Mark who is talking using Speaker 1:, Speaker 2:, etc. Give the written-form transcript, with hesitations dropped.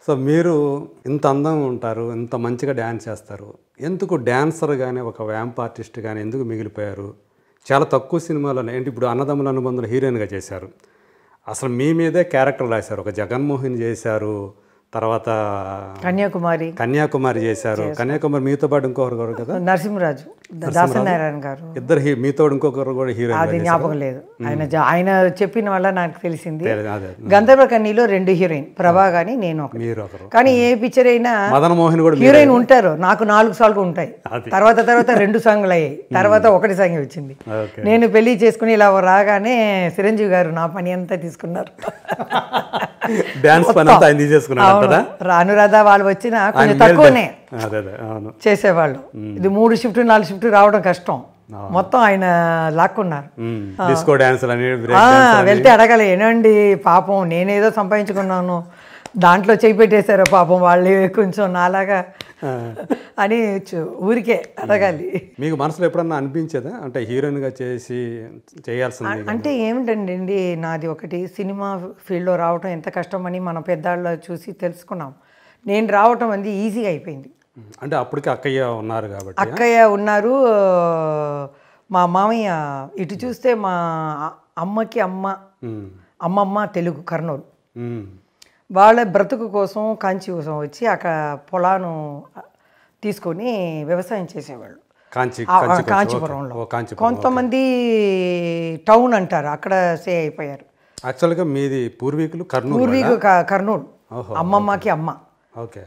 Speaker 1: So మీరు ఇంత అందంగా ఉంటారు, ఇంత మంచిగా డ్యాన్స్ చేస్తారు, ఎందుకు డ్యాన్సర్ కానీ ఒక వ్యాంప్ ఆర్టిస్ట్ కానీ ఎందుకు మిగిలిపోయారు? చాలా తక్కువ సినిమాలోనే ఏంటి ఇప్పుడు అన్నదమ్ముల అనుబంధంలో హీరోయిన్గా చేశారు, అసలు మీ మీదే క్యారెక్టర్ రాశారు, ఒక జగన్మోహిని చేశారు, తర్వాత కన్యాకుమారి చేశారు. కన్యాకుమారి మీతో పాటు ఇంకొకరు కూడా కదా,
Speaker 2: నరసింహరాజు దాసనారాయణ గారు
Speaker 1: ఇద్దరు మీతో ఇంకొకరు కూడా హీరోయిన్.
Speaker 2: అది జ్ఞాపకం లేదు, ఆయన చెప్పిన వల్ల నాకు తెలిసింది. గంధర్వ కన్నీలో 2 హీరోయిన్, ప్రభా గాని నేను ఒకరు. కానీ ఏ పిక్చర్ అయినా
Speaker 1: మదన్ మోహన్ కూడా
Speaker 2: హీరోయిన్ ఉంటారు. నాకు 4 సార్లు ఉంటాయి, తర్వాత 2 సాంగ్లు అయ్యాయి, తర్వాత 1 సాంగ్ వచ్చింది. నేను పెళ్లి చేసుకుని ఇలా రాగానే చిరంజీవి గారు నా పని అంతా తీసుకున్నారు.
Speaker 1: డాన్స్ పని అంతా ఆయన తీసేసుకున్నారు.
Speaker 2: అనురాధ వాళ్ళు వచ్చినా కొంచెం తక్కువనే చేసేవాళ్ళు. ఇది 3 షిఫ్ట్ 4 షిఫ్ట్ రావడం కష్టం, మొత్తం ఆయన లాక్కున్నారు. వెళ్తే అడగాలి, ఏనండి పాపం నేనేదో సంపాదించుకున్నాను, దాంట్లో చేయి పెట్టేశారు పాపం వాళ్ళు కొంచెం నాలాగా అని ఊరికే అడగాలి.
Speaker 1: మీకు మనసులో ఎప్పుడన్నా అనిపించేదా అంటే హీరోయిన్గా చేయాల్సింది?
Speaker 2: అంటే ఏమిటండి, నాది ఒకటి సినిమా ఫీల్డ్లో రావటం ఎంత కష్టమని మన పెద్దాళ్ళు చూసి తెలుసుకున్నాం. నేను రావటం అది ఈజీగా అయిపోయింది.
Speaker 1: అంటే అప్పటికి అక్కయ్య ఉన్నారు కాబట్టి.
Speaker 2: అక్కయ్య ఉన్నారు, మా మామయ్య ఇటు చూస్తే మా అమ్మకి అమ్మమ్మ తెలుగు కర్నూలు, వాళ్ళ బ్రతుకు కోసం కాంచి కోసం వచ్చి అక్కడ పొలాను తీసుకొని వ్యవసాయం చేసేవాళ్ళు కాంచీపురంలో. కొంతమంది టౌన్ అంటారు, అక్కడ స్టే అయిపోయారు.
Speaker 1: యాక్చువల్గా మీది పూర్వీకులు కర్నూలు.
Speaker 2: కర్నూలు, అమ్మమ్మకి అమ్మ.
Speaker 1: ఓకే.